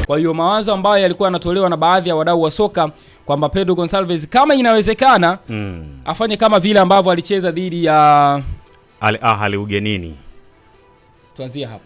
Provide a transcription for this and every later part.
Kwa hiyo mawazo ambayo yalikuwa yanatolewa na baadhi ya wadau wa soka kwamba Pedro Gonçalves kama inawezekana afanye kama vile ambavyo alicheza dhidi ya Al Ahly ugenini. Tuanzie hapo.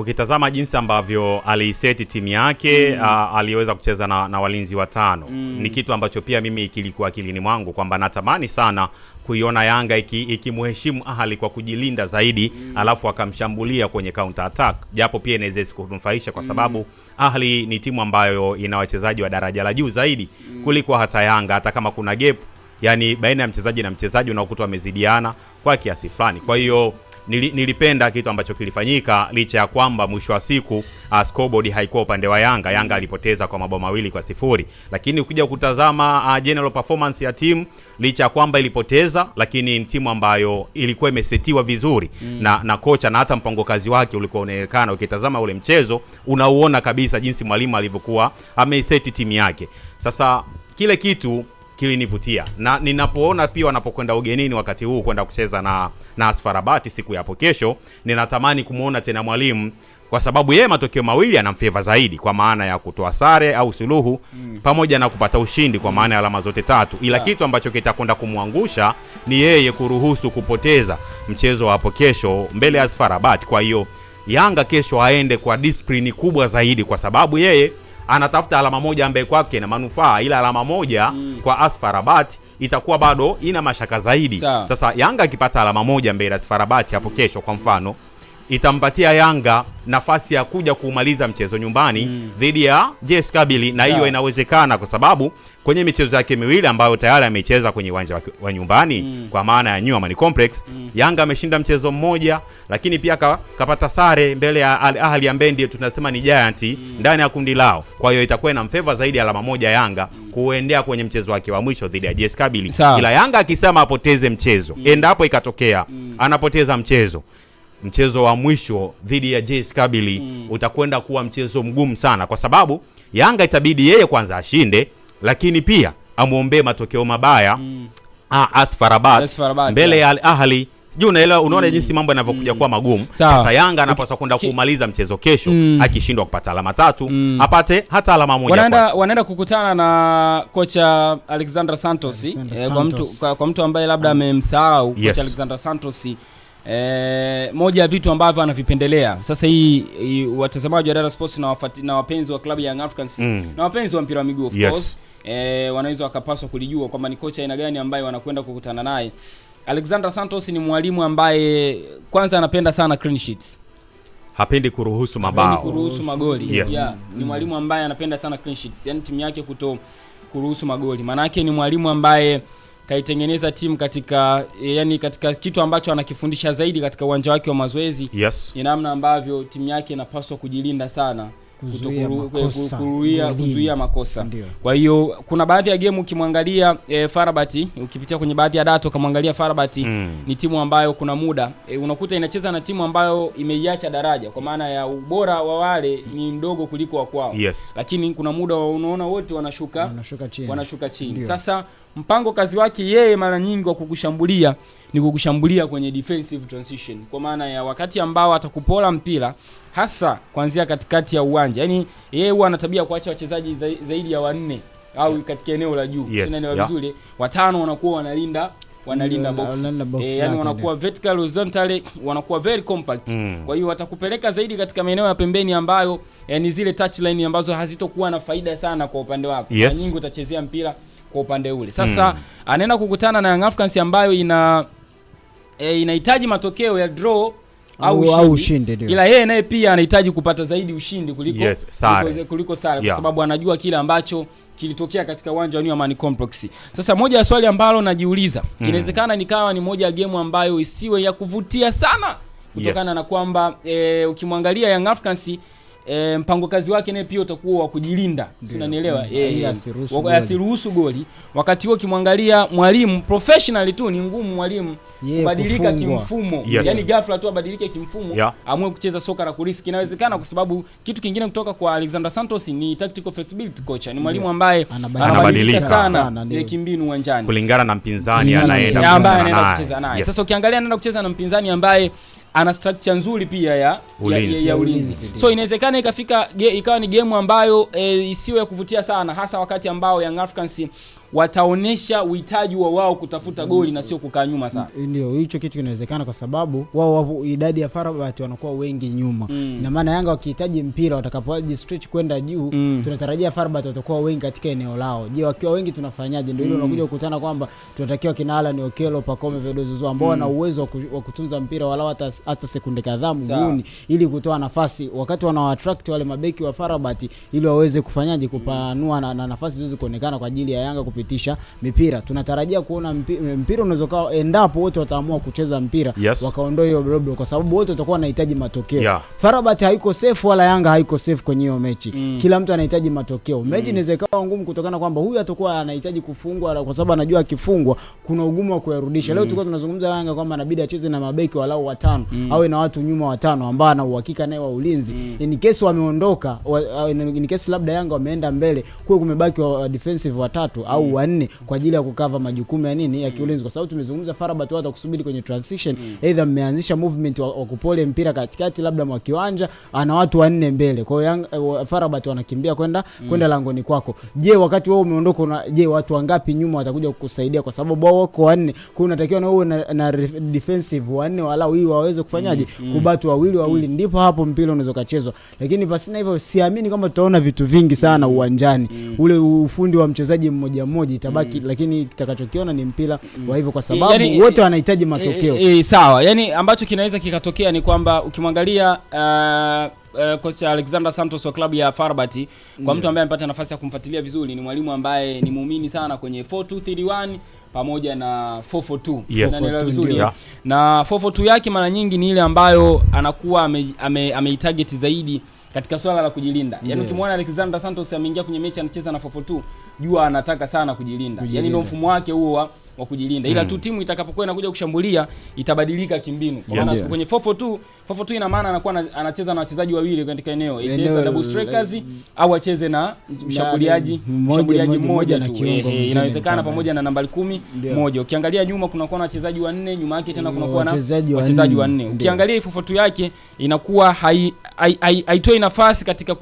Ukitazama jinsi ambavyo aliseti timu yake, aliweza kucheza na walinzi watano. Ni kitu ambacho pia mimi kilikuwa akilini mwangu kwamba natamani sana kuiona Yanga ikimheshimu Ahly kwa kujilinda zaidi, alafu akamshambulia kwenye counter attack. Japo pia inaweza kunufaisha kwa sababu Ahly ni timu ambayo ina wachezaji wa daraja la juu zaidi kuliko hata Yanga, hata kama kuna gap yani baina ya mchezaji na mchezaji unaokuta wamezidiana kwa kiasi fulani. Kwa hiyo nilipenda kitu ambacho kilifanyika, licha ya kwamba mwisho wa siku scoreboard haikuwa upande wa Yanga. Yanga alipoteza kwa mabao 2-0, lakini ukija kutazama general performance ya timu, licha ya kwamba ilipoteza, lakini ni timu ambayo ilikuwa imesetiwa vizuri na kocha, na hata mpango kazi wake ulikuwa unaonekana. Ukitazama ule mchezo unauona kabisa jinsi mwalimu alivyokuwa ameiseti timu yake. Sasa kile kitu kilinivutia, na ninapoona pia wanapokwenda ugenini wakati huu kwenda kucheza na AS FAR Rabat siku ya hapo kesho, ninatamani kumuona tena mwalimu, kwa sababu yeye matokeo mawili anamfavor zaidi, kwa maana ya kutoa sare au suluhu pamoja na kupata ushindi kwa maana ya alama zote tatu. Ila kitu ambacho kitakwenda kumwangusha ni yeye kuruhusu kupoteza mchezo wa hapo kesho mbele ya AS FAR Rabat. Kwa hiyo Yanga kesho aende kwa discipline kubwa zaidi, kwa sababu yeye anatafuta alama moja ambaye kwake na manufaa, ila alama moja kwa AS FAR Rabat itakuwa bado ina mashaka zaidi. Sasa Yanga akipata alama moja mbele ya AS FAR Rabat hapo kesho kwa mfano, itampatia Yanga nafasi ya kuja kumaliza mchezo nyumbani dhidi ya JS Kabylie, na hiyo inawezekana kwa sababu kwenye michezo yake miwili ambayo tayari amecheza kwenye uwanja wa nyumbani kwa maana ya New Amani Complex, Yanga ameshinda mchezo mmoja, lakini pia kapata sare mbele ya Al Ahly ambaye ndio tunasema ni giant ndani ya kundi lao. Kwa hiyo itakuwa ina mfavor zaidi alama moja Yanga kuendea kwenye mchezo wake wa mwisho dhidi ya JS Kabylie. Ila Yanga akisema apoteze mchezo, endapo ikatokea anapoteza mchezo wa mwisho dhidi ya JS Kabylie, utakwenda kuwa mchezo mgumu sana, kwa sababu Yanga itabidi yeye kwanza ashinde, lakini pia amuombe matokeo mabaya AS FAR Rabat mbele ya Al Ahly. Sijui unaona jinsi mambo yanavyokuja kuwa magumu. Sasa Yanga anapaswa kwenda kumaliza mchezo kesho akishindwa kupata alama tatu, apate hata alama moja. Wanaenda kukutana na kocha Alexander Santos, kwa mtu ambaye labda amemsahau kocha Alexander Santos. Moja ya vitu ambavyo anavipendelea sasa hii watazamaji wa Dada Sports na wapenzi wa klabu ya Young Africans na wapenzi wa mpira wa miguu of course, wanaweza wakapaswa kulijua kwamba ni kocha aina gani ambaye wanakwenda kukutana naye. Alexander Santos ni mwalimu ambaye kwanza anapenda sana clean sheets. Hapendi kuruhusu mabao, kuruhusu magoli. Ni mwalimu ambaye anapenda sana clean sheets, yani timu yake kuto kuruhusu magoli. Maana yake ni mwalimu ambaye kaitengeneza timu katika kitu ambacho anakifundisha zaidi katika uwanja wake wa mazoezi. Ni namna ambavyo timu yake inapaswa kujilinda sana, kuzuia makosa. Kwa hiyo kuna baadhi ya game ukimwangalia FAR Rabat, ukipitia kwenye baadhi ya data ukamwangalia FAR Rabat, ni timu ambayo kuna muda unakuta inacheza na timu ambayo imeiacha daraja, kwa maana ya ubora wa wale ni mdogo kuliko wa kwao. Lakini kuna muda unaona wote wanashuka chini. Sasa mpango kazi wake yeye mara nyingi wa kukushambulia ni kukushambulia kwenye defensive transition, kwa maana ya wakati ambao atakupola mpira hasa kuanzia katikati ya uwanja. Yaani yeye huwa ana tabia kuacha wachezaji zaidi ya 4 au katika eneo la juu. Tunaelewa vizuri, 5 wanakuwa wanalinda box. Yani wanakuwa vertical horizontal, wanakuwa very compact. Kwa hiyo watakupeleka zaidi katika maeneo ya pembeni ambayo ni zile touchline ambazo hazitokuwa na faida sana kwa upande wako. Mara nyingi utachezea mpira kwa upande ule. Sasa anaenda kukutana na Young Africans ambayo inahitaji matokeo ya draw au ushindi. Ila yeye naye pia anahitaji kupata zaidi ushindi kuliko sare, kwa sababu anajua kile ambacho kilitokea katika uwanja wa New Amani Complex. Sasa moja ya swali ambalo najiuliza, inawezekana nikawa ni moja ya game ambayo isiwe ya kuvutia sana kutokana na kwamba ukimwangalia Young Africans mpango kazi wake naye pia utakuwa wa kujilinda. Tunanielewa, asiruhusu goli. Wakati huo kimwangalia mwalimu professional tu, ni ngumu mwalimu kubadilika kimfumo. Yani ghafla tu abadilike kimfumo, amue kucheza soka la kuriski. Inawezekana kwa sababu kitu kingine kutoka kwa Alexander Santos ni tactical flexibility coach. Ni mwalimu ambaye anabadilika sana kimbinu uwanjani kulingana na mpinzani anaenda kucheza naye. Sasa ukiangalia anaenda kucheza na mpinzani ambaye ana structure nzuri pia ya ulinzi. So inawezekana ikawa ni game ambayo isiwe ya kuvutia sana, hasa wakati ambao Young Africans wataonesha uhitaji wao kutafuta goli na sio kukaa nyuma sana. Ndio hicho kitu kinawezekana kwa sababu wao idadi ya FAR wanakuwa wengi nyuma. Na maana Yanga wakihitaji mpira watakapoji stretch kwenda juu, tunatarajia FAR watakuwa wengi katika eneo lao. Je, wakiwa wengi tunafanyaje? Ndio ile unakuja kukutana kwamba tunatakiwa kina Alan Okello, Pacome Zouzoua ambao wana uwezo wa kutunza mpira walau hata sekunde kadhaa mguuni ili kutoa nafasi wakati wana attract wale mabeki wa FAR ili waweze kufanyaje kupanua na nafasi ziweze kuonekana kwa ajili ya Yanga kupitisha mipira. Tunatarajia kuona mpira unaweza kuwa endapo wote wataamua kucheza mpira wakaondoa hiyo blob kwa sababu wote watakuwa wanahitaji matokeo. FAR haiko safe wala Yanga haiko safe kwenye hiyo mechi. Kila mtu anahitaji matokeo. Mechi inaweza kuwa ngumu kutokana kwamba huyu atakuwa anahitaji kufungwa kwa sababu anajua akifungwa kuna ugumu wa kuyarudisha. Leo tulikuwa tunazungumza Yanga kwamba inabidi acheze na mabeki walau watano au na watu nyuma watano ambao ana uhakika naye wa ulinzi. In case wameondoka, in case labda Yanga wameenda mbele, kwa kumebaki wa defensive watatu au wanne kwa ajili ya kukava majukumu ya nini ya kiulinzi, kwa sababu tumezungumza FAR wata kusubiri kwenye transition, either mmeanzisha movement wa kupole mpira katikati labda mwa kiwanja, ana watu wanne mbele. Kwa hiyo FAR wanakimbia kwenda langoni kwako. Je, wakati wewe umeondoka, je watu wangapi nyuma watakuja kukusaidia? Kwa sababu wao wako wanne, kwa unatakiwa na uwe na defensive wanne walau ili waweze kufanyaje kubatu wawili, ndipo hapo mpira unaweza kuchezwa. Lakini pasina hivyo siamini kama tutaona vitu vingi sana uwanjani. Ule ufundi wa mchezaji mmoja itabaki, lakini kitakachokiona ni mpira wa hivyo kwa sababu wote wanahitaji matokeo. Sawa, yani ambacho kinaweza kikatokea ni kwamba ukimwangalia kocha Alexander Santos wa klabu ya FAR kwa mtu ambaye amepata nafasi ya kumfuatilia vizuri, ni mwalimu ambaye ni muumini sana kwenye 4-2-3-1 pamoja na 4-4-2. Unaelewa vizuri. Na 4-4-2 yake mara nyingi ni ile ambayo anakuwa ameitarget zaidi katika swala la kujilinda. Yaani ukimwona Alexander Santos ameingia kwenye mechi anacheza na 4-4-2, jua anataka sana kujilinda. Yaani ndio mfumo wake huo wa kujilinda. Ila tu timu itakapokuwa inakuja kushambulia itabadilika kimbinu. Kwa maana kwenye 4-4-2 ina maana anakuwa anacheza na wachezaji wawili katika eneo. Icheza double strikers au acheze na mshambuliaji mmoja tu. Inawezekana pamoja na nambari 10 moja. Ukiangalia nyuma kuna kuwa na wachezaji wanne, nyuma yake tena kuna kuwa na wachezaji wanne. Ukiangalia 4-4-2 yake inakuwa haitoi nafasi katika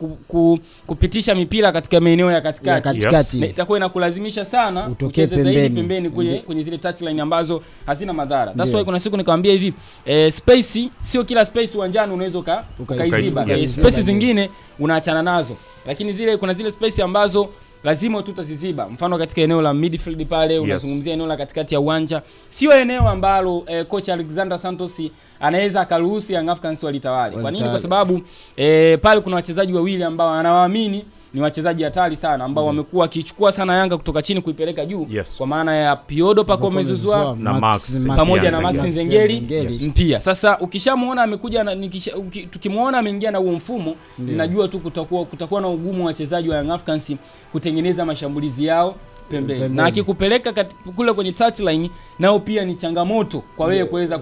kupitisha mipira katika maeneo ya katikati. Itakuwa inakulazimisha sana ucheze zaidi pembeni kwenye zile touchline ambazo hazina madhara. That's why kuna siku nikamwambia hivi, space sio kila space uwanjani unaweza ukaiziba. Space zingine unaachana nazo. Lakini kuna zile space ambazo lazima tutaziziba. Mfano katika eneo la midfield pale unazungumzia eneo la katikati ya uwanja. Sio eneo ambalo coach Alexander Santos anaweza akaruhusu Young Africans walitawale. Kwa nini? Kwa sababu pale kuna wachezaji wawili ambao anawaamini ni wachezaji hatari sana ambao wamekuwa wakichukua sana Yanga kutoka chini kuipeleka juu, kwa maana ya Piodo Pacome Zouzoua na Max pamoja na Max Nzengeli mpia. Sasa ukishamuona amekuja tukimuona ameingia na huo mfumo, ninajua tu kutakuwa na ugumu wa wachezaji wa Young Africans kutengeneza mashambulizi yao pembeni. Na akikupeleka kule kwenye touchline nao pia ni changamoto kwa wewe kuweza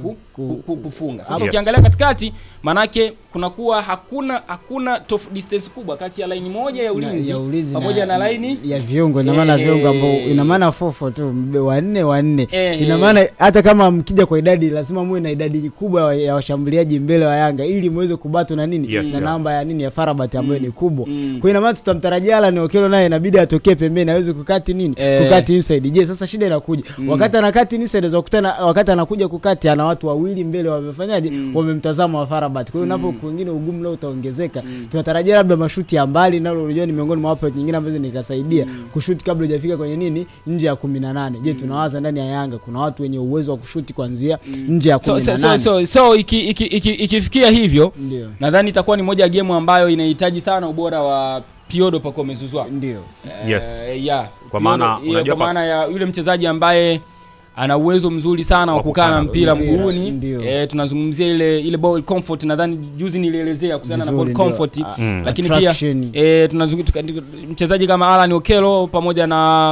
kufunga. Sasa ukiangalia katikati, manake kunakuwa hakuna distance kubwa kati ya line moja ya ulinzi pamoja na line ya viungo. Ina maana viungo ambao ina maana 4-4-2 wanne. Ina maana hata kama mkija kwa idadi lazima muwe na idadi kubwa ya washambuliaji mbele wa Yanga ili muweze kubatu na nini na namba ya nini ya FAR ambayo ni kubwa. Kwa ina maana tutamtarajia Alan Okello naye inabidi atokee pembeni aweze kukati nini kukati inside. Je, sasa shida inakuja wakati anakati inside za kukutana, wakati anakuja kukati ana watu wawili mbele wamefanyaje wamemtazama wa FAR. Kwa hiyo unapo kwingine ugumu leo utaongezeka. Tunatarajia labda mashuti ya mbali nalo unajua ni miongoni mwa wapo nyingine ambazo nikasaidia kushuti kabla hujafika kwenye nini nje ya 18. Je, tunawaza ndani ya Yanga kuna watu wenye uwezo wa kushuti kuanzia nje ya 18. So ikifikia hivyo nadhani itakuwa ni moja ya game ambayo inahitaji sana ubora wa Piodo Pacome Zouzoua. Ndio. Kwa maana ya yule mchezaji ambaye ana uwezo mzuri sana wa kukaa na mpira mguuni. Tunazungumzia ile ball comfort, nadhani juzi nilielezea kuhusiana na ball comfort. Lakini pia tunazungumzia mchezaji kama Alan Okello pamoja na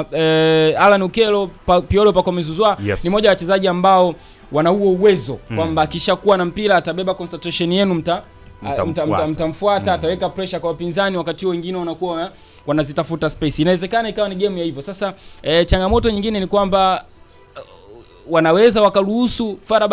Alan Okello, Piodo Pacome Zouzoua ni moja wa wachezaji ambao wana huo uwezo kwamba akishakuwa na mpira atabeba concentration yenu, mtamfuata, ataweka pressure kwa wapinzani, wakati wengine wanakuwa wanazitafuta space. Inawezekana ikawa ni game ya hivyo. Sasa changamoto nyingine ni kwamba wanaweza wakaruhusu FAR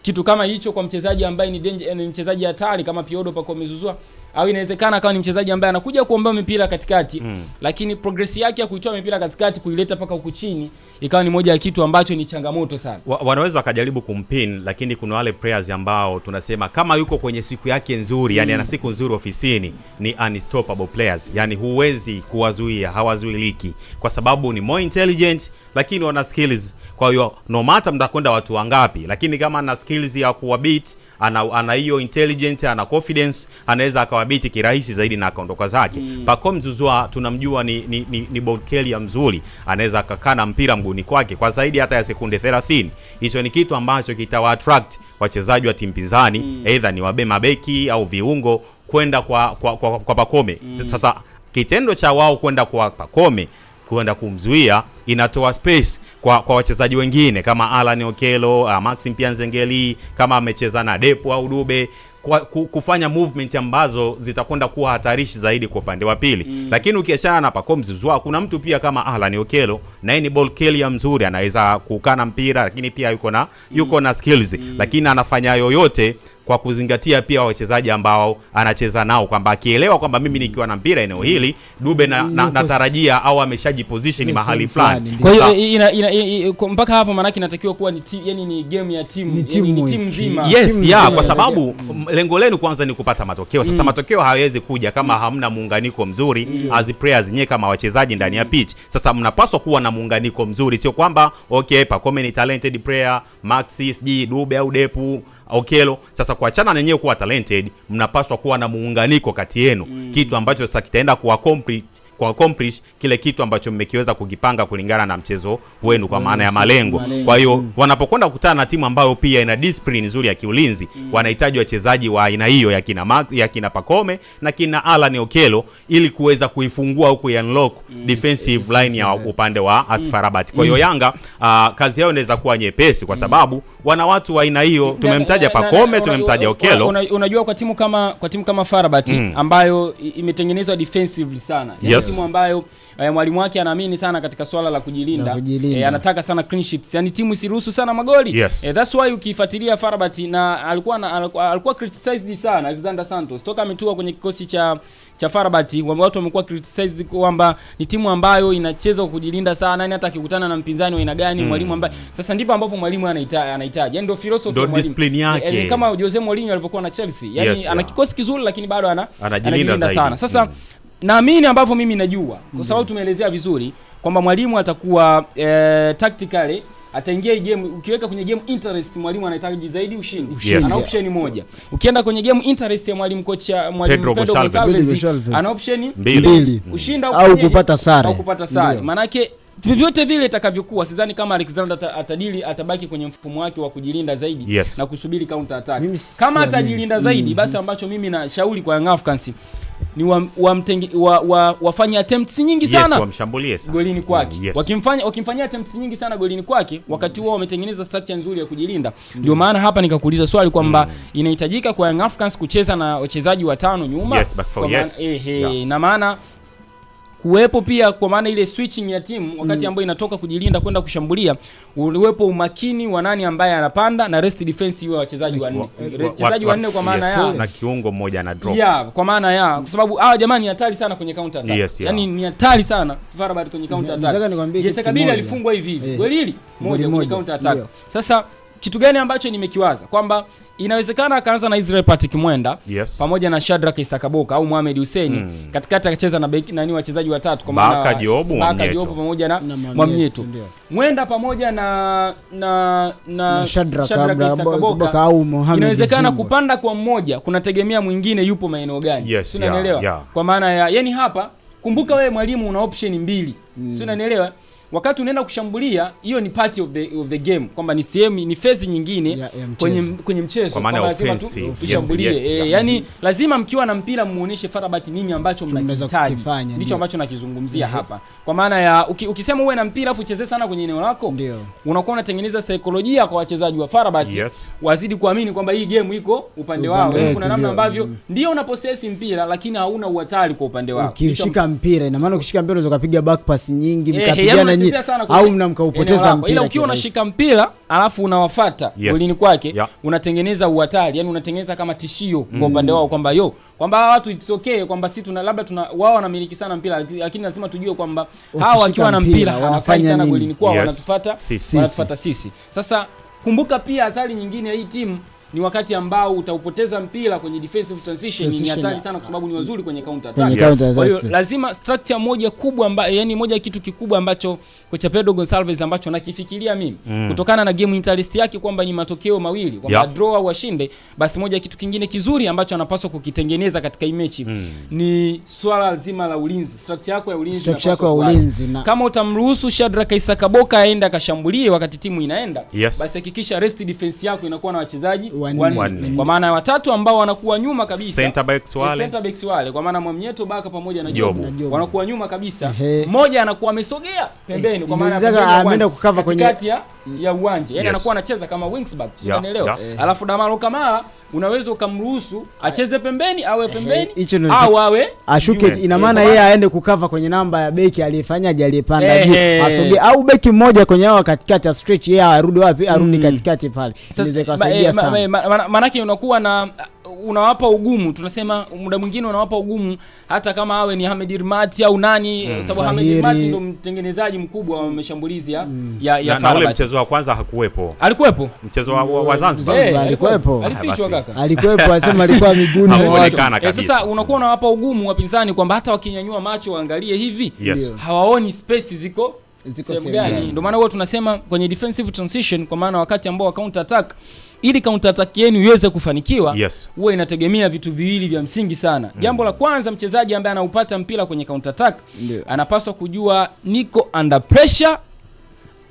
kitu kama hicho kwa mchezaji ambaye ni mchezaji hatari kama Piodo Pacome Zouzoua, au inawezekana akawa ni mchezaji ambaye anakuja kuombea mipira katikati lakini progress yake ya kuitoa mipira katikati kuileta paka huku chini ikawa ni moja ya kitu ambacho ni changamoto sana. Wanaweza wakajaribu kumpin, lakini kuna wale players ambao tunasema kama yuko kwenye siku yake nzuri, yani ana siku nzuri ofisini, ni unstoppable players. Yani huwezi kuwazuia, hawazuiliki kwa sababu ni more intelligent, lakini wana skills. Kwa hiyo no matter mtakwenda watu wangapi, lakini kama ana skills ya kuwabit, ana hiyo intelligent, ana confidence, anaweza akawabiti kirahisi zaidi na akaondoka zake. Pacome Zouzoua tunamjua ni ball carrier mzuri, anaweza akakana mpira mguuni kwake kwa zaidi hata ya sekunde 30. Hicho ni kitu ambacho kitawa attract wachezaji wa timu pinzani, either ni wabema beki au viungo kwenda kwa Pacome. Sasa kitendo cha wao kwenda kwa Pacome kwenda kumzuia inatoa space kwa wachezaji wengine kama Alan Okello, Maxim Pianzengeli, kama amecheza na Depo au Dube, kufanya movement ambazo zitakwenda kuwa hatarishi zaidi kwa upande wa pili. Lakini ukiachana na Pacome Zouzoua, kuna mtu pia kama Alan Okello, naye ni ball carrier mzuri, anaweza kukana mpira, lakini pia yuko na skills, lakini anafanya yoyote kwa kuzingatia pia wachezaji ambao anacheza nao, kwamba akielewa kwamba mimi nikiwa na mpira eneo hili Dube natarajia au ameshajiposition mahali fulani. Kwa hiyo mpaka hapo maana yake inatakiwa kuwa ni game ya timu, ni timu nzima. Yes, kwa sababu lengo lenu kwanza ni kupata matokeo. Sasa matokeo hayawezi kuja kama hamna muunganiko mzuri as players nyewe kama wachezaji ndani ya pitch. Sasa mnapaswa kuwa na muunganiko mzuri, sio kwamba okay Pacome ni talented player, Maxi Dube au Depu Okello. Sasa kuachana na nyenyewe kuwa talented, mnapaswa kuwa na muunganiko kati yenu, kitu ambacho sasa kitaenda accomplish kile kitu ambacho mmekiweza kukipanga kulingana na mchezo wenu kwa maana ya malengo. Kwa hiyo wanapokwenda kukutana na timu ambayo pia ina discipline nzuri ya kiulinzi, wanahitaji wachezaji wa aina hiyo ya kina Pacome na kina Alan Okello ili kuweza kuifungua huko ya unlock defensive line ya upande wa AS FAR Rabat. Kwa hiyo Yanga kazi yao inaweza kuwa nyepesi kwa sababu wana watu wa aina hiyo. Tumemtaja Pacome, tumemtaja Okello. Unajua kwa timu kama FAR Rabat ambayo imetengenezwa defensive sana. Timu ambayo mwalimu wake anaamini sana katika swala la kujilinda. Anataka sana clean sheets. Yaani timu isiruhusu sana magoli. That's why ukifuatilia FAR Rabat na alikuwa criticized sana Alexander Santos. Toka ametua kwenye kikosi cha FAR Rabat, watu wamekuwa criticized kwamba ni timu ambayo inacheza kwa kujilinda sana, yani hata akikutana na mpinzani wa aina gani mwalimu ambaye sasa ndivyo ambapo mwalimu anahitaji. Yaani ndio philosophy ya mwalimu. Discipline yake. Kama Jose Mourinho alivyokuwa na Chelsea. Yaani ana kikosi kizuri lakini bado anajilinda sana. Sasa naamini ambavyo mimi najua kwa sababu tumeelezea vizuri kwamba mwalimu atakuwa tactically ataingia game. Ukiweka kwenye game interest, mwalimu anahitaji zaidi ushindi. Ana option moja. Ukienda kwenye game interest ya mwalimu Pedro Gonçalves ana option mbili, kushinda au kupata sare. Maana yake vyovyote vile itakavyokuwa, sidhani kama Alexander atabaki kwenye mfumo wake wa kujilinda zaidi na kusubiri counter attack. Kama atajilinda zaidi, basi ambacho mimi na shauri kwa Young Africans ni wafanye attempts nyingi sana wamshambulie sana golini kwake. Wakimfanyia attempts nyingi sana golini kwake, wakati wao wametengeneza structure nzuri ya kujilinda. Ndio maana hapa nikakuuliza swali kwamba inahitajika kwa Young Africans kucheza na wachezaji watano nyuma. Na maana kuwepo pia kwa maana ile switching ya timu wakati ambayo inatoka kujilinda kwenda kushambulia, uwepo umakini wa nani ambaye anapanda na rest defense iwe wachezaji wanne. Wachezaji wanne kwa maana ya na kiungo mmoja na drop. Kwa maana ya kwa sababu hawa jamani ni hatari sana kwenye counter attack. Yaani ni hatari sana FAR Rabat kwenye counter attack. Jesse Kabila alifungwa hivi goli moja kwenye counter attack. Sasa kitu gani ambacho nimekiwaza kwamba inawezekana akaanza na Israel Patrick Mwenda pamoja na Shadrack Isakaboka au Mohamed Hussein katikati, akacheza na beki nani wachezaji watatu kwa maana Baka Diobu pamoja na Mwamnyeto. Mwenda pamoja na Shadrack Isakaboka au Mohamed. Inawezekana kupanda kwa mmoja kunategemea mwingine yupo maeneo gani. Unanielewa? Kwa maana ya yani hapa kumbuka wewe mwalimu una option mbili. Unanielewa? Wakati unaenda kushambulia, hiyo ni part of the game, kwamba ni sehemu, ni phase nyingine kwenye mchezo, kwa maana offensive kushambulie. Yani lazima mkiwa na mpira muoneshe FAR Rabat nini ambacho mnahitaji. Ndicho ambacho nakizungumzia hapa. Kwa maana ya ukisema uwe na mpira afu ucheze sana kwenye eneo lako, unakuwa unatengeneza saikolojia kwa wachezaji wa FAR Rabat wazidi kuamini kwamba hii game iko upande wao. Kuna namna ambavyo ndio una possess mpira lakini hauna uhatari kwa upande wao. Ukishika mpira, ina maana ukishika mpira unaweza kupiga back pass nyingi, mkapigana au mnamkaupoteza mpira. Ila ukiwa unashika mpira alafu unawafuata golini kwake, unatengeneza uhatari, yani unatengeneza kama tishio kwa upande wao kwamba kwamba watu it's okay kwamba sisi labda wao wanamiliki sana mpira, lakini lazima tujue kwamba hawa wakiwa na mpira wanafanya sana golini kwao, wanatufuata sisi. Sasa kumbuka pia hatari nyingine ya hii timu ni wakati ambao utaupoteza mpira kwenye defensive transition. Ni hatari sana kwa sababu ni wazuri kwenye counter attack. Kwa hiyo lazima structure moja kubwa yani moja kitu kikubwa ambacho kocha Pedro Gonçalves ambacho nakifikiria mimi kutokana na game interest yake kwamba ni matokeo mawili kwamba draw au washinde, basi moja kitu kingine kizuri ambacho anapaswa kukitengeneza katika hii mechi ni swala zima la ulinzi. Structure yako ya ulinzi kama utamruhusu Shadrack Isaka Boka aende akashambulie wakati timu inaenda, basi hakikisha rest defense yako inakuwa na wachezaji wanne. Kwa maana ya watatu ambao wanakuwa nyuma kabisa, center backs wale kwa maana Mwamnyeto Baka pamoja na Jobu wanakuwa nyuma kabisa. Mmoja anakuwa amesogea pembeni kwa maana ameenda kukava kwenye kati ya uwanja, yani anakuwa anacheza kama wings back, unaelewa? Alafu Damaro Kamara unaweza ukamruhusu acheze pembeni, awe pembeni au awe ashuke. Ina maana yeye aende kukava kwenye namba ya beki aliyefanyaje, aliyepanda juu asogee, au beki mmoja kwenye hao katikati ya stretch, yeye arudi wapi? Arudi katikati pale, inaweza kusaidia sana. Maana unakuwa na unawapa ugumu, tunasema muda mwingine unawapa ugumu hata kama awe ni Hamed Irmati au nani, sababu Hamed Irmati ndo mtengenezaji mkubwa wa mashambulizi ya Farabat. Na ule mchezo wa kwanza hakuwepo. Alikuwepo mchezo wa Zanzibar, alikuwepo, alifichwa kaka, alikuwepo, asema alikuwa miguuni mwa watu. Sasa unakuwa unawapa ugumu wapinzani kwamba hata wakinyanyua macho waangalie hivi, hawaoni space ziko sehemu gani. Ndio maana huwa tunasema kwenye defensive transition, kwa maana wakati ambao counter attack, ili counter attack yenu iweze kufanikiwa, huwa inategemea vitu viwili vya msingi sana. Jambo la kwanza, mchezaji ambaye anaupata mpira kwenye counter attack anapaswa kujua niko under pressure,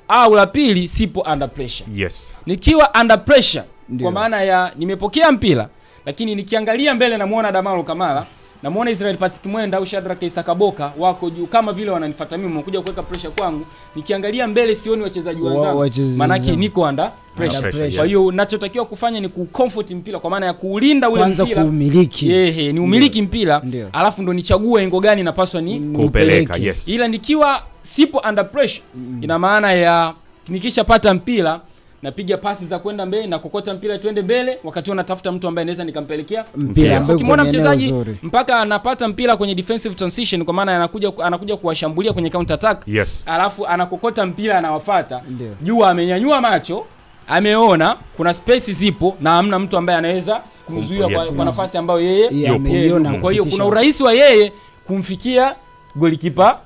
au la pili sipo under pressure. Nikiwa under pressure kwa maana ya nimepokea mpira lakini nikiangalia mbele namuona Damaro Kamara, namuona Israel Patrick Mwenda au Shadrack Isaka Boka wako juu kama vile wananifuata mimi, wanakuja kuweka pressure kwangu, nikiangalia mbele sioni wachezaji wenzangu, maana yake niko under pressure. Kwa hiyo ninachotakiwa kufanya ni kucomfort mpira, kwa maana ya kuulinda ule mpira, kwanza kuumiliki. Ni umiliki mpira, alafu ndo nichague engo gani napaswa ni kupeleka. Ila nikiwa sipo under pressure, ina maana ya nikishapata mpira napiga pasi za kwenda mbele na kokota mpira twende mbele, wakati unatafuta mtu ambaye anaweza nikampelekea mpira. So ukimwona mchezaji mpaka anapata mpira kwenye defensive transition, kwa maana anakuja kuwashambulia kwenye counter attack, alafu anakokota mpira anawafuata, jua amenyanyua macho, ameona kuna space zipo na hamna mtu ambaye anaweza kumzuia kwa nafasi ambayo yeye ameiona. Kwa hiyo kuna urahisi wa yeye kumfikia golikipa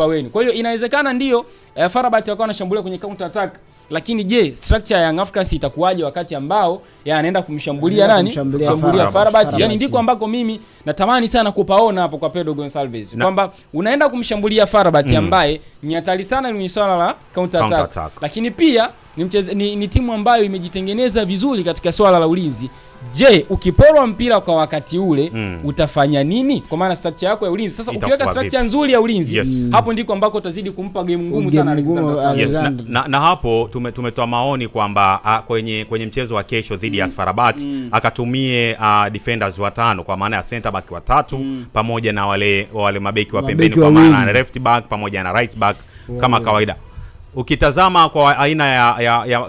wenu. Kwa hiyo inawezekana ndio Farabat wakawa anashambulia kwenye counter attack, lakini je, structure ya Young Africans itakuwaje wakati ambao anaenda kumshambulia kumshambulia Farabat? Yani ndiko ambako mimi natamani sana kupaona hapo kwa Pedro Gonçalves, kwamba unaenda kumshambulia Farabat ambaye ni hatari sana kwenye swala la counter attack, lakini pia ni timu ambayo imejitengeneza vizuri katika swala la ulinzi. Je, ukiporwa mpira kwa wakati ule utafanya nini? Kwa maana structure yako ya ulinzi sasa, ukiweka structure nzuri ya ulinzi, hapo ndiko ambako utazidi kumpa game ngumu sana Alexander. Na hapo tumetoa maoni kwamba kwenye mchezo wa kesho dhidi ya Farabat akatumie defenders watano, kwa maana ya center back watatu pamoja na wale mabeki wa pembeni, kwa maana left back pamoja na right back kama kawaida. Ukitazama kwa aina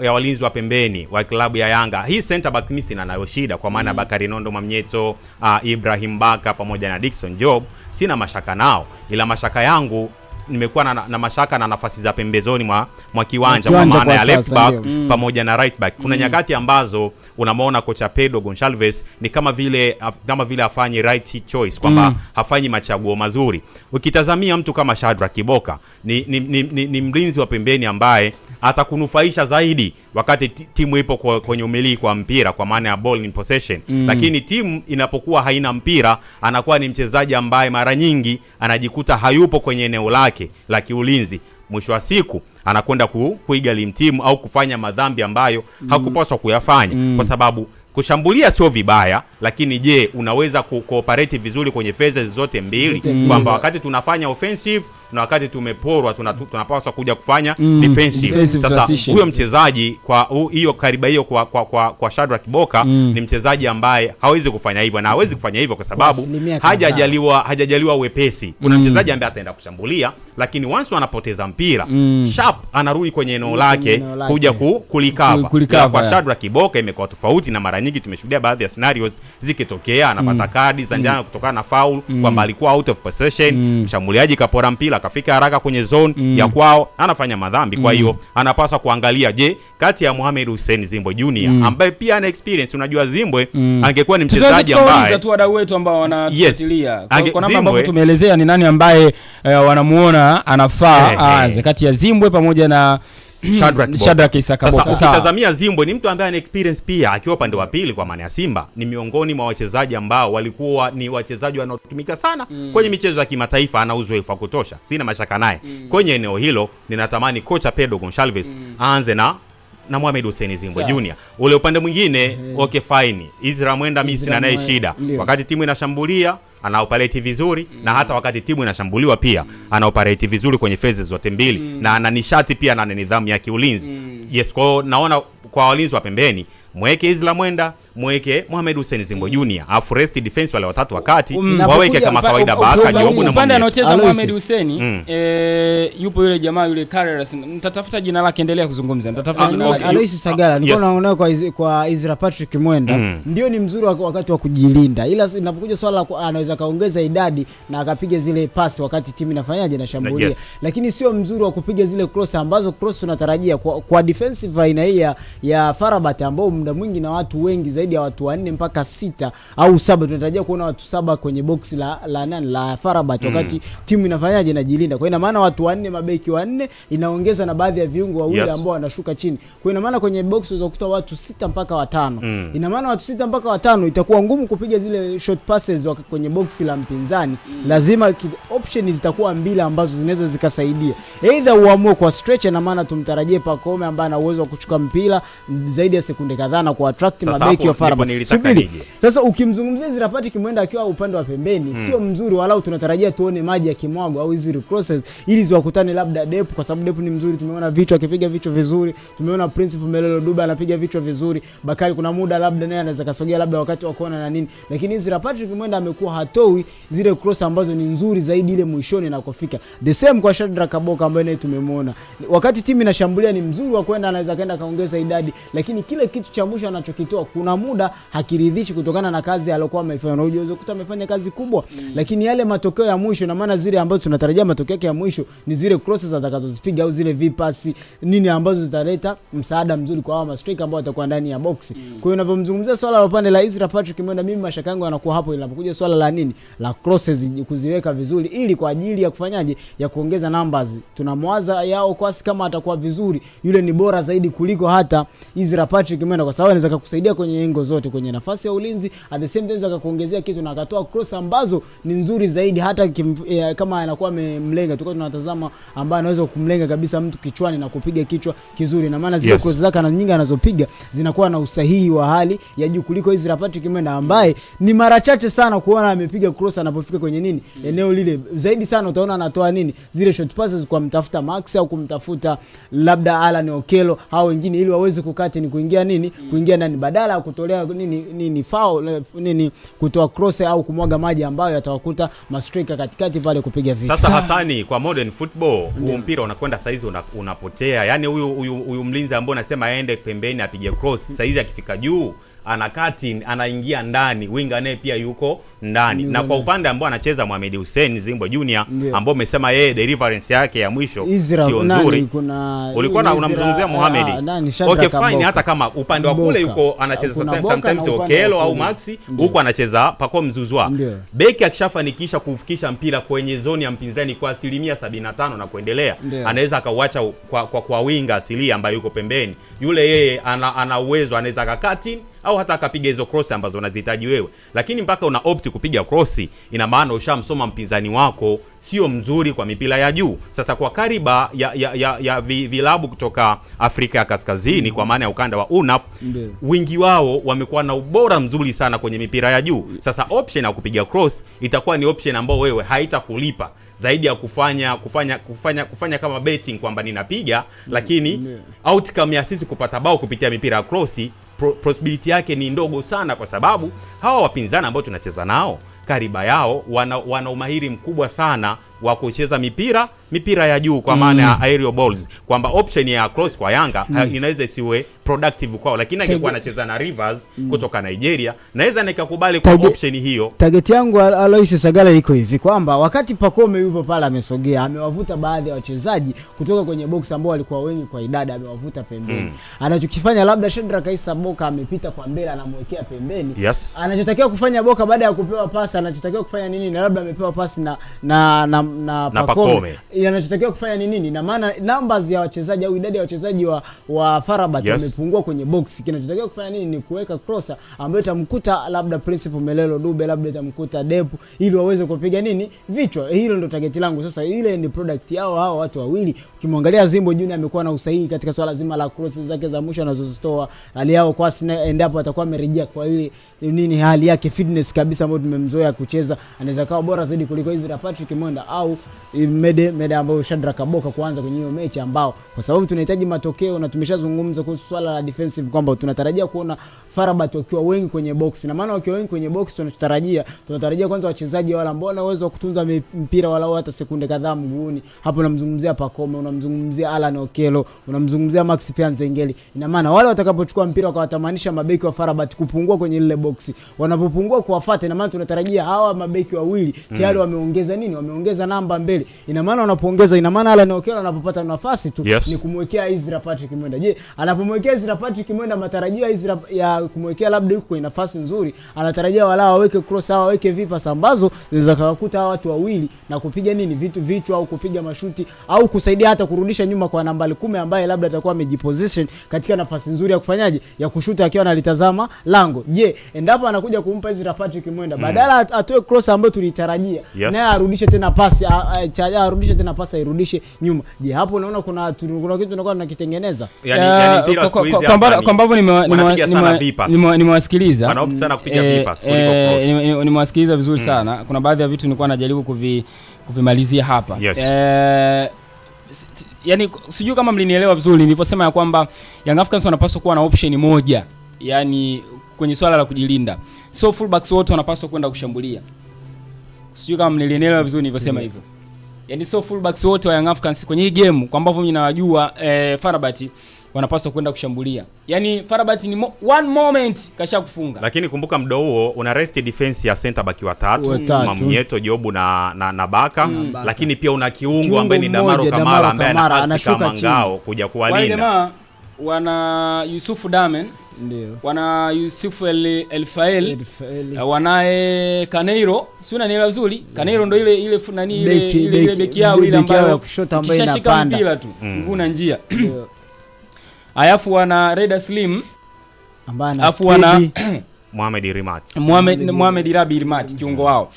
ya walinzi wa pembeni wa klabu ya Yanga, hii center back mimi sina nayo shida, kwa maana Bakari Nondo Mwamnyeto, Ibrahim Baka pamoja na Dickson Job sina mashaka nao, ila mashaka yangu nimekuwa na mashaka na nafasi za pembezoni mwa kiwanja, kwa maana ya left back pamoja na right back. Kuna nyakati ambazo unamwona kocha Pedro Gonçalves ni kama vile afanye right choice, kwamba hafanyi machaguo mazuri. Ukitazamia mtu kama Shadrack Boka ni mlinzi wa pembeni ambaye atakunufaisha zaidi wakati timu ipo kwenye umiliki wa mpira, kwa maana ya ball in possession. Lakini timu inapokuwa haina mpira, anakuwa ni mchezaji ambaye mara nyingi anajikuta hayupo kwenye eneo lake la kiulinzi. Mwisho wa siku anakwenda kuiga timu au kufanya madhambi ambayo hakupaswa kuyafanya, kwa sababu kushambulia sio vibaya, lakini je, unaweza cooperate vizuri kwenye phases zote mbili, kwamba wakati tunafanya offensive na wakati tumeporwa tunapaswa kuja kufanya defensive. Sasa huyo mchezaji kwa hiyo kariba hiyo kwa Shadrack Boka ni mchezaji ambaye hawezi kufanya hivyo, na hawezi kufanya hivyo kwa sababu hajajaliwa wepesi. Kuna mchezaji ambaye ataenda kushambulia, lakini once wanapoteza mpira sharp anarudi kwenye eneo lake kuja kulikava. Kwa Shadrack Boka imekuwa tofauti, na mara nyingi tumeshuhudia baadhi ya scenarios zikitokea anapata kadi za njano kutokana na foul kwamba alikuwa out of possession, mshambuliaji kapora mpira akafika haraka kwenye zone ya kwao, anafanya madhambi. Kwa hiyo anapaswa kuangalia, je, kati ya Mohamed Hussein Zimbwe Junior ambaye pia ana experience, unajua Zimbwe angekuwa ni mchezaji ambaye tu wadau wetu ambao wanatufuatilia kwa namna ambavyo tumeelezea ni nani ambaye wanamuona anafaa aanze kati ya Zimbwe pamoja na Shadrack Isaka Boka. Sasa ukitazamia Zimbwe ni mtu ambaye ana experience pia, akiwa upande wa pili kwa maana ya Simba ni miongoni mwa wachezaji ambao walikuwa ni wachezaji wanaotumika sana kwenye michezo ya kimataifa, ana uzoefu wa kutosha, sina mashaka naye kwenye eneo hilo. Ninatamani kocha Pedro Gonçalves aanze na Mohamed Hussein Zimbwe Junior. Ule upande mwingine okay fine, Israel Mwenda mimi sina naye shida. Wakati timu inashambulia ana operate vizuri na hata wakati timu inashambuliwa pia ana operate vizuri kwenye phases zote mbili na ana nishati pia na ana nidhamu ya kiulinzi. Yes, kwa naona kwa walinzi wa pembeni mweke Israel Mwenda, mweke Mohamed Hussein Zimbwe Junior, afu rest defense wale watatu wakati waweke kama kawaida Baka Jobu na upande anaocheza Mohamed Hussein yupo yule jamaa yule Carreras, nitatafuta jina lake, endelea kuzungumza, nitatafuta jina lake. Alois Sagala nilikuwa naona kwa Israel Patrick Mwenda ndio ni mzuri wakati wa kujilinda, ila inapokuja swala anaweza kaongeza idadi na akapiga zile pasi wakati timu inafanyaje na shambulia, lakini sio mzuri wa kupiga zile cross ambazo cross tunatarajia kwa defensive aina hii ya Farabat ambao muda mwingi na watu wengi zaidi ya watu 4 mpaka 6 au 7, tunatarajia kuona watu 7 kwenye box la Farabat wakati timu inafanyaje inajilinda. Kwa ina maana watu 4 mabeki 4 inaongeza na baadhi ya viungo wawili ambao wanashuka chini. Kwa ina maana kwenye box utakuta watu 6 mpaka 5. Ina maana watu 6 mpaka 5 itakuwa ngumu kupiga zile short passes kwenye box la mpinzani. Lazima options zitakuwa mbili ambazo zinaweza zikasaidia. Either uamue kwa stretch, na maana tumtarajie Pacome ambaye ana uwezo wa kuchukua mpira zaidi ya sekunde kadhaa na ku attract mabeki wa Farabat. Sasa ukimzungumzia Zirapati Kimwenda akiwa upande wa pembeni sio mzuri, walau tunatarajia tuone maji ya kimwago au hizo crosses ili ziwakutane labda Depu, kwa sababu Depu ni mzuri, tumeona vichwa akipiga vichwa vizuri, tumeona Principal Melelo Duba anapiga vichwa vizuri, Bakari kuna muda labda naye anaweza kasogea labda wakati wa kona na nini, lakini Zirapati Kimwenda amekuwa hatoi zile cross ambazo ni nzuri zaidi ile mwishoni na kufika. The same kwa Shadrack Boka ambaye naye tumemwona wakati timu inashambulia ni mzuri wa kwenda, anaweza kaenda kaongeza idadi, lakini kile kitu cha mwisho anachokitoa kuna muda hakiridhishi kutokana na kazi aliyokuwa amefanya. Unajua kuta amefanya kazi kubwa lakini yale matokeo ya mwisho, na maana zile ambazo tunatarajia matokeo yake ya mwisho ni zile crosses atakazozipiga au zile vipasi nini ambazo zitaleta msaada mzuri kwa hawa striker ambao watakuwa ndani ya box. Kwa hiyo unapomzungumzia swala la upande la Israel Patrick Mwenda, mimi mashaka yangu yanakuwa hapo inapokuja swala la nini la crosses kuziweka vizuri ili kwa ajili ya kufanyaje ya kuongeza numbers. Tunamwaza yao kwasi kama atakuwa vizuri yule ni bora zaidi kuliko hata Israel Patrick Mwenda, kwa sababu anaweza kukusaidia kwenye engo zote, kwenye nafasi ya ulinzi, at the same time akakuongezea kitu na akatoa cross ambazo ni nzuri zaidi hata kama anakuwa amemlenga. Tulikuwa tunatazama ambaye anaweza kumlenga kabisa mtu kichwani na kupiga kichwa kizuri, na maana zile cross zake na nyingi anazopiga zinakuwa na usahihi wa hali ya juu kuliko Israel Patrick Mwenda ambaye ni mara chache sana kuona amepiga cross anapofika kwenye nini eneo lile. Zaidi sana utaona anatoa nini zile short passes kwa mtafuta Max au kumtafuta labda Alan Okelo au wengine ili waweze kukata ni kuingia nini kuingia ndani badala ya kutolea nini foul nini kutoa cross au kumwaga maji ambayo yatawakuta mastrika katikati pale kupiga vita. Sasa Hasani, kwa modern football huo mpira unakwenda saizi unapotea. Yaani huyu mlinzi ambaye anasema aende pembeni apige cross, saizi akifika juu anakati anaingia ndani, winga naye pia yuko ndani. Na kwa upande ambao anacheza Mohamed Hussein Zimbwe Junior ambao umesema yeye deliverance yake ya mwisho sio nzuri, ulikuwa unamzungumzia Mohamed. Okay fine, hata kama upande wa kule yuko anacheza sometimes Okelo au Maxi, huko anacheza Pacome Zouzoua. Beki akishafanikisha kufikisha mpira kwenye zoni ya mpinzani kwa 75% na kuendelea, anaweza akauacha kwa winga asilia ambaye yuko pembeni. Yule yeye ana uwezo, anaweza akakati au hata akapiga hizo cross ambazo unazihitaji wewe, lakini mpaka una opt kupiga cross, ina maana ushamsoma mpinzani wako sio mzuri kwa mipira ya juu. Sasa kwa kariba ya vilabu kutoka Afrika ya Kaskazini, kwa maana ya ukanda wa UNAF, wingi wao wamekuwa na ubora mzuri sana kwenye mipira ya juu. Sasa option ya kupiga cross itakuwa ni option ambayo wewe haitakulipa zaidi ya kufanya kama betting kwamba ninapiga, lakini outcome ya sisi kupata bao kupitia mipira ya cross possibility yake ni ndogo sana, kwa sababu hawa wapinzani ambao tunacheza nao kariba yao wana umahiri mkubwa sana wa kucheza mipira ya juu, kwa maana ya aerial balls, kwamba option ya cross kwa Yanga inaweza isiwe productive kwao, lakini angekuwa anacheza na Rivers kutoka Nigeria, naweza nikakubali kwa option hiyo. Target yangu Alois Sagala iko hivi kwamba wakati Pacome yupo pale amesogea, amewavuta baadhi ya wachezaji kutoka kwenye box ambao walikuwa wengi kwa idadi, amewavuta pembeni. Anachokifanya labda Shedrack Issa Boka amepita kwa mbele, anamwekea pembeni. Yes. Anachotakiwa kufanya Boka baada ya kupewa pasi, anachotakiwa kufanya nini? Na labda amepewa pasi na Pacome. Anachotakiwa kufanya nini? Na maana numbers ya wachezaji au idadi ya wachezaji wa Farabat wamepungua kwenye box. Kinachotakiwa kufanya nini? Ni kuweka crosser ambayo itamkuta labda Principal Melelo Dube, labda itamkuta Depu, ili waweze kupiga nini? Vichwa. Hilo ndio target langu. Sasa ile ni product yao hao watu wawili. Ukimwangalia Zimbo Junior amekuwa na usahihi katika swala zima la crosses zake za mwisho anazozitoa. Hali yao kwa endapo atakuwa amerejea kwa ile nini hali yake fitness kabisa ambayo tumemzoea kucheza, anaweza kuwa bora zaidi kuliko Ezra Patrick Mwenda au Mede ambao Shadrack Boka kuanza kwenye hiyo mechi, ambao kwa sababu tunahitaji matokeo na tumeshazungumza kuhusu swala la defensive kwamba tunatarajia kuona Farabat wakiwa wengi kwenye box. Na maana wakiwa wengi kwenye box tunatarajia kwanza wachezaji wale ambao wana uwezo wa kutunza mpira wala hata sekunde kadhaa mguuni. Hapo unamzungumzia Pacome, unamzungumzia Alan Okello, unamzungumzia Max Pianzengeli. Ina maana wale watakapochukua mpira wakawatamanisha mabeki wa Farabat kupungua kwenye ile box, wanapopungua kuwafuata, ina maana tunatarajia hawa mabeki wawili tayari wameongeza nini? Wameongeza namba mbele. Ina maana wanapoongeza, ina maana Alan Okello anapopata nafasi tu ni kumwekea Ezra Patrick Mwenda. Je, anapomwekea Ezra Patrick Mwenda, matarajio ya kumwekea labda yuko kwenye nafasi nzuri, anatarajia wala waweke cross au waweke vipas ambazo zinaweza kukuta hawa watu wawili na kupiga nini? Vichwa au kupiga mashuti au kusaidia hata kurudisha nyuma kwa nambari 10 ambaye labda atakuwa amejiposition katika nafasi nzuri ya kufanyaje? Ya kushuta akiwa analitazama lango. Je, endapo anakuja kumpa Ezra Patrick Mwenda, badala atoe cross ambayo tulitarajia, naye arudishe tena pasi, airudishe nyuma. Je, hapo unaona kuna kitu tunakuwa tunakitengeneza? Yani mpira siku hizi kwa ambavyo nimewasikiliza wanaopti sana kupiga vipas kuliko cross. Nimewasikiliza vizuri sana. Kuna baadhi ya vitu nilikuwa najaribu kuvimalizia hapa. Yani sijui kama mlinielewa vizuri niliposema ya kwamba Young Africans wanapaswa kuwa na option moja, yani kwenye swala la kujilinda. So fullbacks wote wanapaswa kwenda kushambulia. Sijui kama mlinielewa vizuri nilivyosema hivyo. Yani so fullbacks wote wa Young Africans kwenye hii game, kwa ambavyo mimi nawajua Farabat wanapaswa kwenda kushambulia. Yani Farabat ni one moment kasha kufunga. Lakini kumbuka muda huo una rest defense ya center back watatu, Mamnyeto, Jobu na Baka. Lakini pia una kiungo ambaye ni Damaro Kamara ambaye anashuka ngao kuja kuwalinda. Wana Yusuf Damen, ndio. Wana Yusuf El-Fael, wanae Kaneiro, si unanielewa vizuri? Kaneiro ndio ile nani ile beki yao ile ambayo kushoto ambayo inapanda mpira tu nguna njia. Ayafu wana Reda Slim ambaye wana Mohamed Rabi Rimat kiungo wao.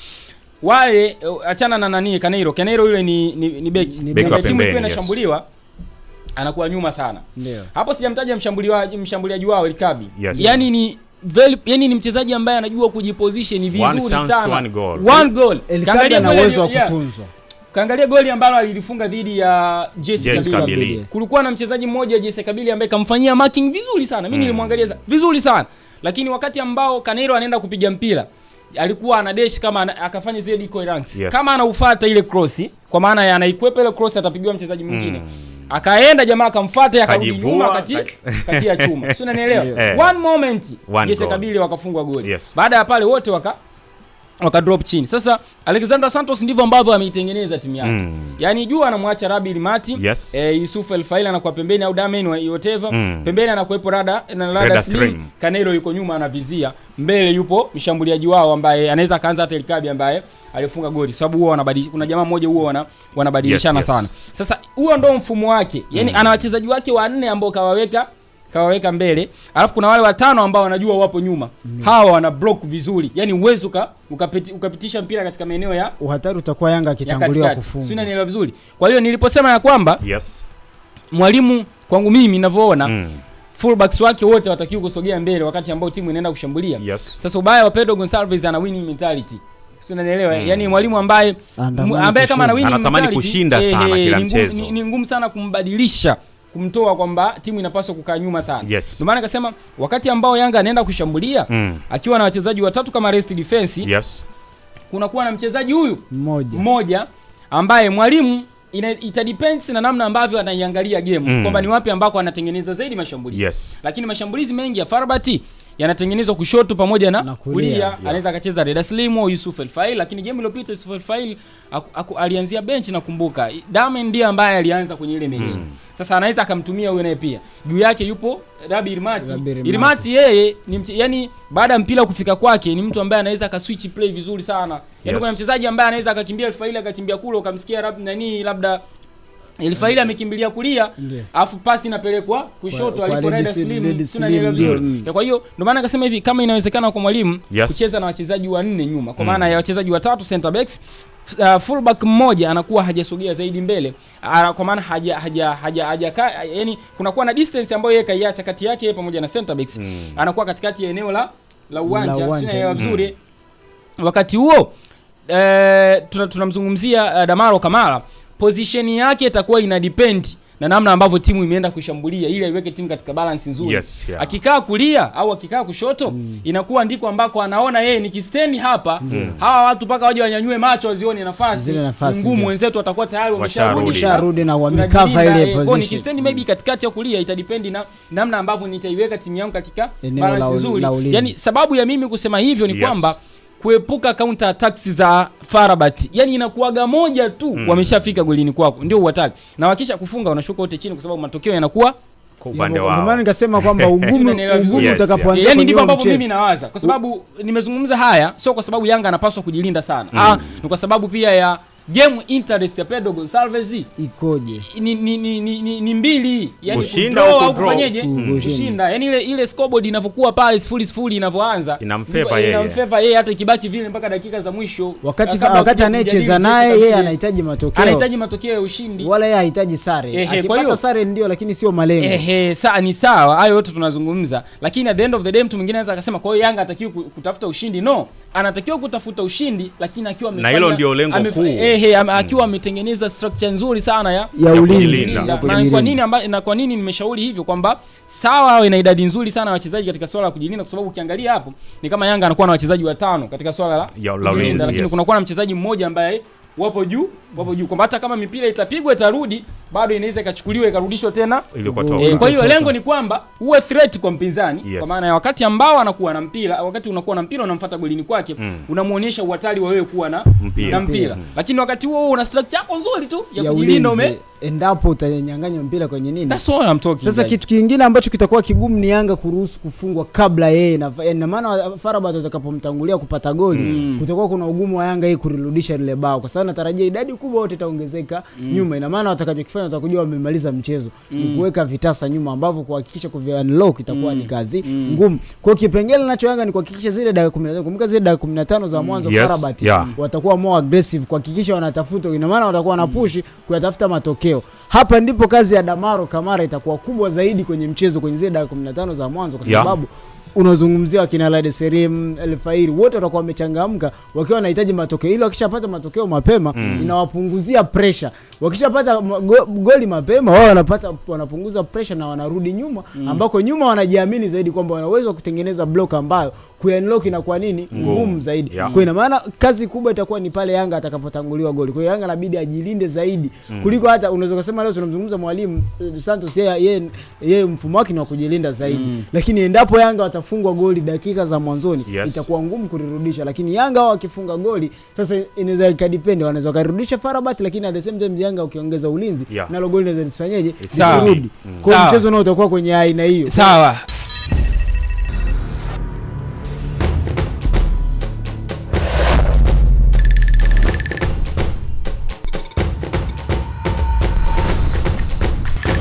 Wale achana na nani Kaneiro yule ni beki. Timu ikiwa inashambuliwa anakuwa nyuma sana. Ndio. Hapo sijamtaja mshambuliaji wao Elkabi. Yani ni mchezaji ambaye anajua kujiposition vizuri sana. One goal. Elkabi ana uwezo wa kutunzwa. Kaangalia goli ambalo alilifunga dhidi ya Jesse Kabili. Kulikuwa na mchezaji mmoja Jesse Kabili ambaye kamfanyia marking vizuri sana. Mimi nilimwangalia vizuri sana. Lakini wakati ambao Kanero anaenda kupiga mpira, alikuwa ana dash kama akafanya zile decoy runs. Kama anaufuata ile cross, kwa maana anaikwepa ile cross atapigiwa mchezaji mwingine. Akaenda jamaa akamfuata akarudi nyuma kati ya chuma. Sio unanielewa? One moment Jesse Kabili wakafungwa goli. Baada ya pale wote waka drop chini. Sasa Alexander Santos ndivyo ambavyo ameitengeneza timu yake. Yaani juu anamwacha Rabi Limati, Yusuf El-Fail anakuwa pembeni au Damen whatever. Pembeni anakuepo Rada Slim. Kanelo yuko nyuma anavizia. Mbele yupo mshambuliaji wao ambaye anaweza kaanza hata Elkabi ambaye alifunga goli. Sababu huwa wanabadilisha, kuna jamaa mmoja huwa wanabadilishana sana. Sasa huo ndo mfumo wake. Yaani ana wachezaji wake wanne ambao kawaweka kawaweka mbele, alafu kuna wale watano ambao wanajua wapo nyuma. Hawa wana block vizuri. Yaani uwezo ukapitisha mpira katika maeneo ya uhatari utakuwa Yanga akitangulia kufunga. Sio, unanielewa vizuri. Kwa hiyo niliposema ya kwamba mwalimu kwangu mimi ninavyoona fullbacks wake wote watakiwa kusogea mbele wakati ambao timu inaenda kushambulia. Sasa ubaya wa Pedro Gonçalves ana winning mentality. Sio, unanielewa? Yaani mwalimu ambaye kama ana winning anatamani kushinda sana kila mchezo. Ni ngumu sana kumbadilisha, kumtoa kwamba timu inapaswa kukaa nyuma sana. Ndio maana nikasema wakati ambao Yanga anaenda kushambulia akiwa na wachezaji watatu kama rest defense, kuna kuwa na mchezaji huyu mmoja ambaye mwalimu ita depends na namna ambavyo anaiangalia game kwamba ni wapi ambako anatengeneza zaidi mashambulizi. Lakini mashambulizi mengi ya FAR yanatengenezwa kushoto pamoja na kulia. Anaweza akacheza Reda Slim au Yusuf El-Fail, lakini game iliyopita Yusuf El-Fail alianzia bench na kumbuka. Dame ndiye ambaye alianza kwenye ile mechi. Sasa anaweza akamtumia huyo naye pia. Juu yake yupo Rabi Irmati. Irmati yeye ni yani baada ya mpira kufika kwake ni mtu ambaye anaweza akaswitch play vizuri sana. Yaani kuna mchezaji ambaye anaweza akakimbia El-Fail akakimbia kule ukamsikia labda El-Fail amekimbilia kulia afu pasi inapelekwa kushoto alipo Reda Slim. Tunaelewa vizuri. Kwa hiyo ndio maana akasema hivi kama inawezekana kwa mwalimu kucheza na wachezaji wanne nyuma kwa maana ya wachezaji watatu center backs, fullback mmoja anakuwa hajasogea zaidi mbele kwa maana yani kuna kuwa na distance ambayo yeye kaiacha kati yake pamoja na center backs. Anakuwa katikati ya eneo la uwanja. Tunaelewa vizuri. Wakati huo tunamzungumzia Damaro Kamara, position yake itakuwa ina depend na namna ambavyo timu imeenda kushambulia ili aiweke timu katika balance nzuri. Akikaa kulia au akikaa kushoto inakuwa ndiko ambako anaona yeye nikistand hapa hawa watu paka waje wanyanyue macho wazione nafasi ngumu, wenzetu watakuwa tayari wamesharudi na wamekava ile position. Kwa nikistand maybe katikati ya kulia itadepend na namna ambavyo nitaiweka timu yangu katika balance nzuri. Yani sababu ya mimi kusema hivyo ni kwamba kuepuka counter attacks za FAR, yani inakuaga moja tu wameshafika golini kwako ndio uhatari, na wakisha kufunga unashuka wote chini kwa sababu matokeo yanakuwa kwa upande wao. Ndio maana nikasema kwamba ugumu utakapoanza yani ndivyo ambavyo mimi nawaza, kwa sababu nimezungumza haya sio kwa sababu Yanga anapaswa kujilinda sana. Ni kwa sababu pia ya game interest ya Pedro Gonçalves ikoje ni mbili, yani kushinda au kufanyaje kushinda, yani ile scoreboard inavyokuwa pale 0-0 inavyoanza inamfavor yeye hata ikibaki vile mpaka dakika za mwisho, wakati anayecheza naye yeye anahitaji matokeo ya ushindi, wala yeye hahitaji sare. Akipata sare ndio, lakini sio malengo. Ni sawa hayo yote tunazungumza, lakini at the end of the day mtu mwingine anaweza akasema kwa hiyo Yanga atakiwa kutafuta ushindi. No, anatakiwa kutafuta ushindi lakini akiwa na hilo ndio lengo kuu. Akiwa ametengeneza structure nzuri sana ya ulinzi. Kwa nini nimeshauri hivyo kwamba sawa awe na idadi nzuri sana ya wachezaji katika swala la kujilinda, kwa sababu ukiangalia hapo ni kama Yanga anakuwa na wachezaji watano katika swala la ulinzi, lakini kunakuwa na mchezaji mmoja ambaye wapo juu kwamba hata kama mipira itapigwa itarudi bado inaweza ikachukuliwa ikarudishwa tena. Kwa hiyo lengo ni kwamba uwe threat kwa mpinzani, kwa maana ya wakati ambao anakuwa na mpira, wakati unakuwa na mpira unamfuata golini kwake unamuonyesha uhatari wa wewe kuwa na mpira. Lakini wakati huo una structure yako nzuri tu ya kujilinda endapo utanyang'anya mpira kwenye nini. That's all I'm talking. Sasa kitu kingine ambacho kitakuwa kigumu ni Yanga kuruhusu kufungwa kabla yeye na maana FAR atakapomtangulia kupata goli kutakuwa kuna ugumu wa Yanga hii kurudisha ile bao, kwa sababu natarajia idadi kubwa yote itaongezeka nyuma. Ina maana watakachokifanya watakujua wamemaliza mchezo ni kuweka vitasa nyuma ambavyo kuhakikisha unlock itakuwa ni kazi ngumu. Kwa kipengele nacho Yanga ni kuhakikisha zile dakika 15, kumbuka zile dakika 15 za mwanzo FAR watakuwa more aggressive kuhakikisha wanatafuta. Ina maana watakuwa na push kuyatafuta matokeo. Hapa ndipo kazi ya Damaro Kamara itakuwa kubwa zaidi kwenye mchezo kwenye zile dakika 15 za mwanzo, kwa sababu unazungumzia wakina Reda Slim, El-Fail wote watakuwa wamechangamka wakiwa wanahitaji matokeo, ili wakishapata matokeo mapema inawapunguzia pressure. Wakishapata goli mapema wao wanapunguza pressure na wanarudi nyuma ambako nyuma wanajiamini zaidi kwamba wanaweza kutengeneza block ambayo kuunlock na kwa nini ngumu zaidi. Kwa ina maana kazi kubwa itakuwa ni pale Yanga atakapotanguliwa goli. Kwa hiyo Yanga inabidi ajilinde zaidi kuliko hata unaweza kusema leo tunamzungumza mwalimu Santos, yeye mfumo wake ni wa kujilinda zaidi. Lakini endapo Yanga watafungwa goli dakika za mwanzoni itakuwa ngumu kurudisha. Lakini Yanga wao wakifunga goli sasa inaweza ikadepend, wanaweza kurudisha FAR, lakini at the same time Yanga ukiongeza ulinzi nalo goli linaweza lifanyeje lisirudi. Kwa mchezo nao utakuwa kwenye aina hiyo. Sawa.